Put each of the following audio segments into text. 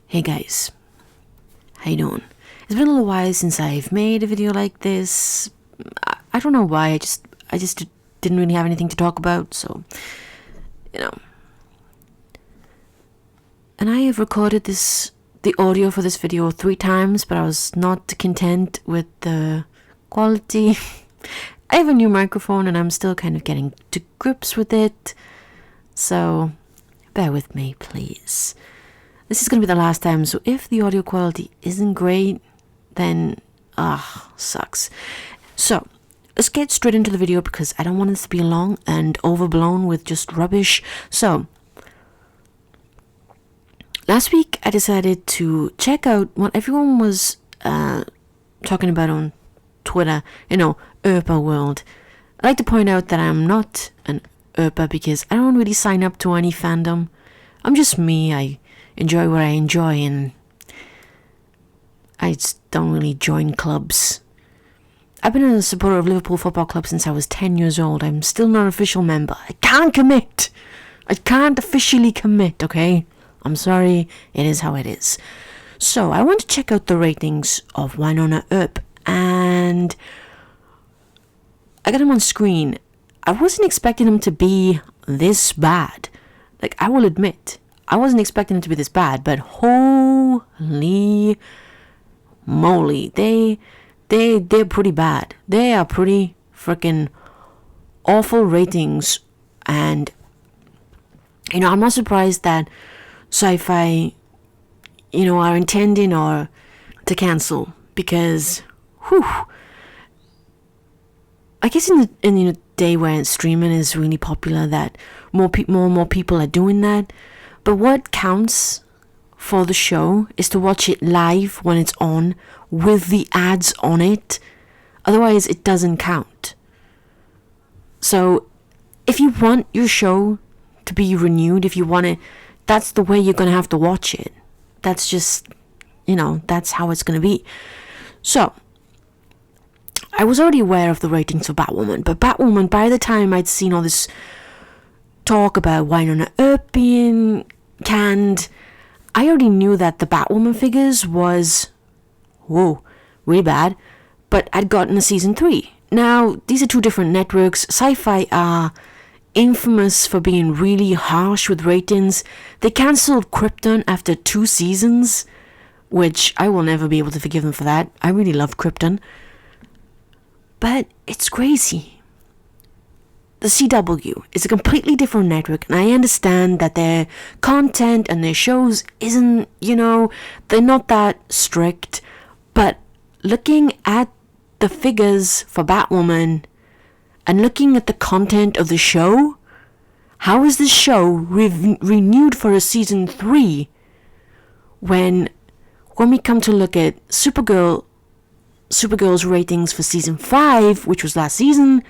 Hey guys, how you doing? It's been a little while since I've made a video like this. I don't know why, I just didn't really have anything to talk about, so, And I have recorded the audio for this video 3 times, but I was not content with the quality. I have a new microphone and I'm still kind of getting to grips with it, so bear with me, please. This is going to be the last time, so if the audio quality isn't great, then, sucks. So, let's get straight into the video because I don't want this to be long and overblown with just rubbish. So, last week I decided to check out what everyone was talking about on Twitter, Earper world. I'd like to point out that I'm not an Earper because I don't really sign up to any fandom. I'm just me. I enjoy what I enjoy, and I just don't really join clubs. I've been a supporter of Liverpool Football Club since I was 10 years old. I'm still not an official member. I can't commit. I can't officially commit, okay? I'm sorry, it is how it is. So, I want to check out the ratings of Wynonna Earp, and I got him on screen. I wasn't expecting him to be this bad. Like, I will admit, I wasn't expecting him to be this bad, but holy moly, they're pretty bad. They are pretty freaking awful ratings, and I'm not surprised that Syfy, are intending or to cancel, because I guess in the day where streaming is really popular, that more and more people are doing that. But what counts for the show is to watch it live when it's on with the ads on it. Otherwise, it doesn't count. So, if you want your show to be renewed, if you want it, that's the way you're going to have to watch it. That's just, that's how it's going to be. So, I was already aware of the ratings for Batwoman, but Batwoman, by the time I'd seen all this talk about Wynonna Earp being canned, I already knew that the Batwoman figures was, really bad, but I'd gotten a season 3. Now, these are 2 different networks. Syfy are infamous for being really harsh with ratings. They cancelled Krypton after 2 seasons, which I will never be able to forgive them for that. I really love Krypton. But it's crazy. The CW is a completely different network, and I understand that their content and their shows isn't, they're not that strict, but looking at the figures for Batwoman and looking at the content of the show, how is this show renewed for a season 3 when we come to look at Supergirl's ratings for season 5, which was last season,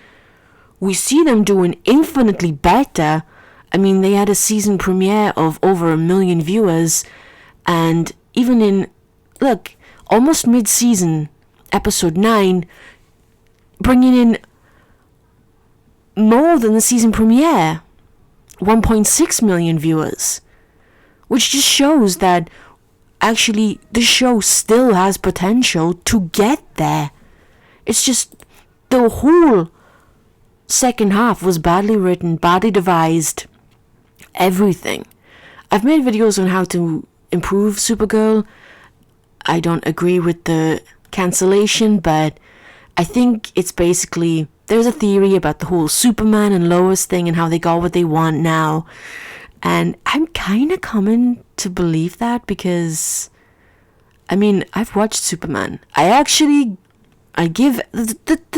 we see them doing infinitely better. I mean, they had a season premiere of over 1 million viewers, and even in, almost mid-season, episode 9, bringing in more than the season premiere, 1.6 million viewers, which just shows that actually the show still has potential to get there. It's just the whole second half was badly written, badly devised, everything. I've made videos on how to improve Supergirl. I don't agree with the cancellation, but I think it's basically, there's a theory about the whole Superman and Lois thing and how they got what they want now, and I'm kind of coming to believe that because, I've watched Superman. The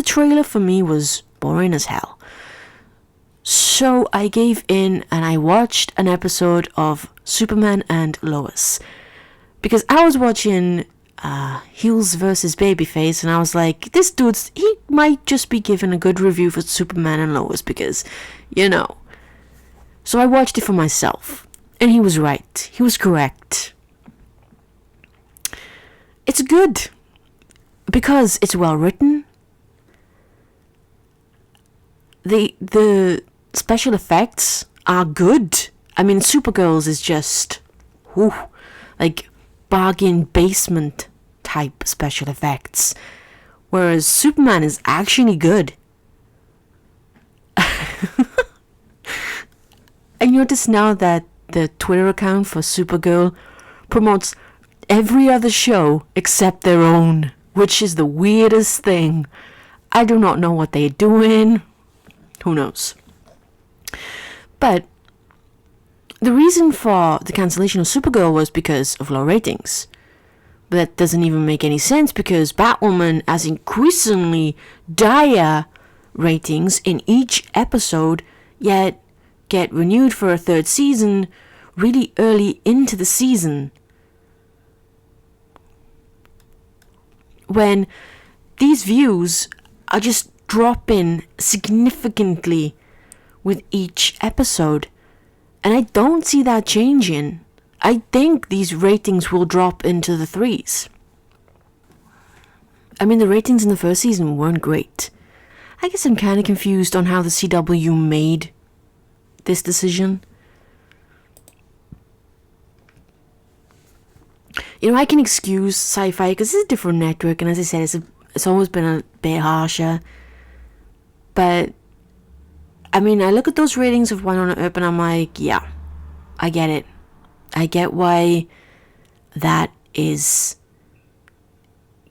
trailer for me was boring as hell. So I gave in and I watched an episode of Superman and Lois. Because I was watching Heels versus Babyface, and I was like, this he might just be given a good review for Superman and Lois because, So I watched it for myself. And he was right. He was correct. It's good. Because it's well written. The special effects are good. Supergirl's is just, bargain basement type special effects, whereas Superman is actually good. I notice now that the Twitter account for Supergirl promotes every other show except their own, which is the weirdest thing. I do not know what they're doing. Who knows? But the reason for the cancellation of Supergirl was because of low ratings. But that doesn't even make any sense, because Batwoman has increasingly dire ratings in each episode, yet get renewed for a third season really early into the season. When these views are just dropping significantly with each episode. And I don't see that changing. I think these ratings will drop into the 3s. I mean, the ratings in the first season weren't great. I guess I'm kind of confused on how the CW made this decision. You know, I can excuse Syfy because it's a different network, and as I said, it's always been a bit harsher. But I mean, I look at those ratings of Wynonna Earp and I'm like, yeah, I get it. I get why that is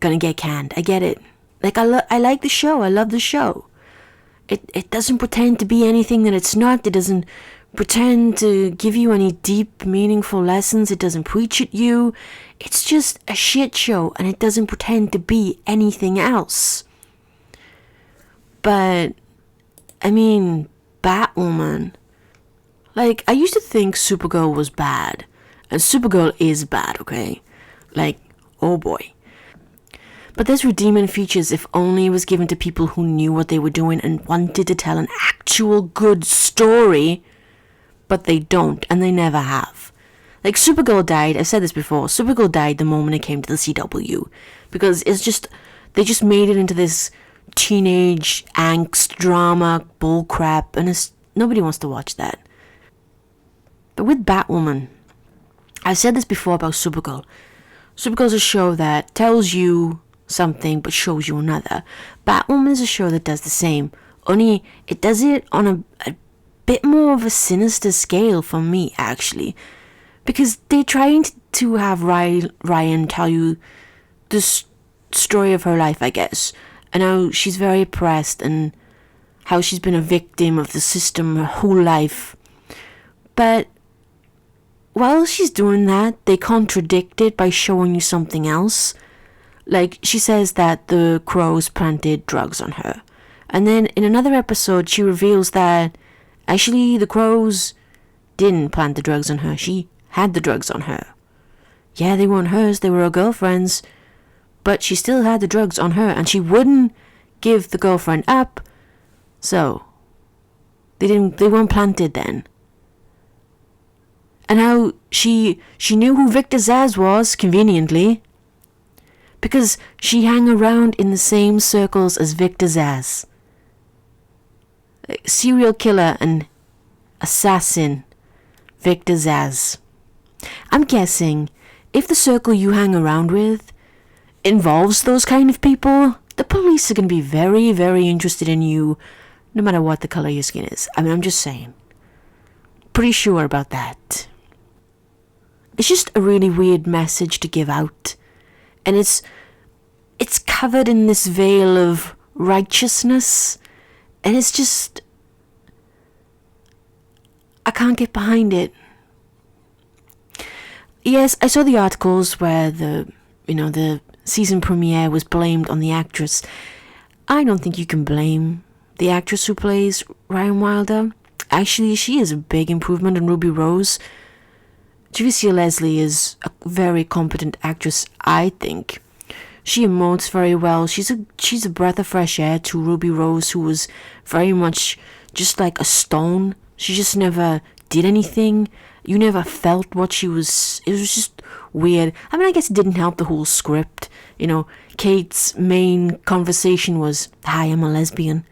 gonna get canned. I get it. Like, I like the show. I love the show. It doesn't pretend to be anything that it's not. It doesn't pretend to give you any deep, meaningful lessons. It doesn't preach at you. It's just a shit show, and it doesn't pretend to be anything else. But I mean, Batwoman. Like, I used to think Supergirl was bad. And Supergirl is bad, okay? Like, oh boy. But there's redeeming features if only it was given to people who knew what they were doing and wanted to tell an actual good story. But they don't, and they never have. Like, Supergirl died, I've said this before, Supergirl died the moment it came to the CW. Because they just made it into this teenage angst drama bullcrap, and nobody wants to watch that. But with Batwoman, I've said this before about Supergirl. Supergirl's a show that tells you something but shows you another. Batwoman is a show that does the same, only it does it on a bit more of a sinister scale for me, actually, because they're trying to have Ryan tell you the story of her life, I guess, and how she's very oppressed and how she's been a victim of the system her whole life. But while she's doing that, they contradict it by showing you something else. Like, she says that the crows planted drugs on her. And then in another episode, she reveals that actually the crows didn't plant the drugs on her. She had the drugs on her. Yeah, they weren't hers, they were her girlfriend's. But she still had the drugs on her, and she wouldn't give the girlfriend up. So they weren't planted then. And how she knew who Victor Zsasz was, conveniently, because she hung around in the same circles as Victor Zsasz. Serial killer and assassin Victor Zsasz. I'm guessing if the circle you hang around with involves those kind of people, the police are going to be very, very interested in you, no matter what the color your skin is. I mean, I'm just saying. Pretty sure about that. It's just a really weird message to give out. And it's covered in this veil of righteousness. And it's just, I can't get behind it. Yes, I saw the articles where the season premiere was blamed on the actress. I don't think you can blame the actress who plays Ryan Wilder. Actually, she is a big improvement on Ruby Rose. Javicia Leslie is a very competent actress, I think. She emotes very well. She's a breath of fresh air to Ruby Rose, who was very much just like a stone. She just never did anything. You never felt what she was. It was just weird. I mean, I guess it didn't help the whole script. You know, Kate's main conversation was, "Hi, I'm a lesbian."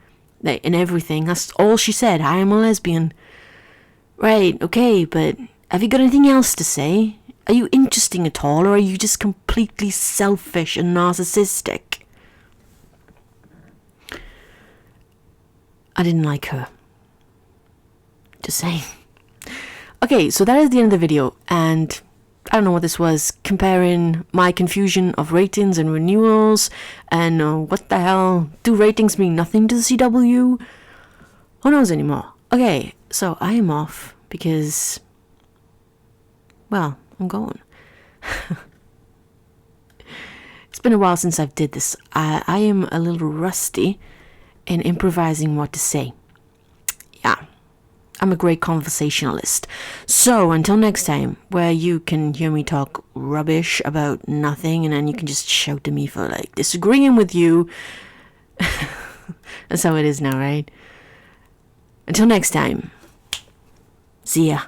And everything. That's all she said. "Hi, I'm a lesbian." Right, okay, but have you got anything else to say? Are you interesting at all, or are you just completely selfish and narcissistic? I didn't like her. Just saying. Okay, so that is the end of the video, and I don't know what this was, comparing my confusion of ratings and renewals, and what the hell, do ratings mean nothing to the CW? Who knows anymore? Okay, so I am off because, well, I'm going. It's been a while since I've did this. I am a little rusty in improvising what to say. Yeah. I'm a great conversationalist. So until next time, where you can hear me talk rubbish about nothing, and then you can just shout at me for like disagreeing with you. That's how it is now, right? Until next time, see ya.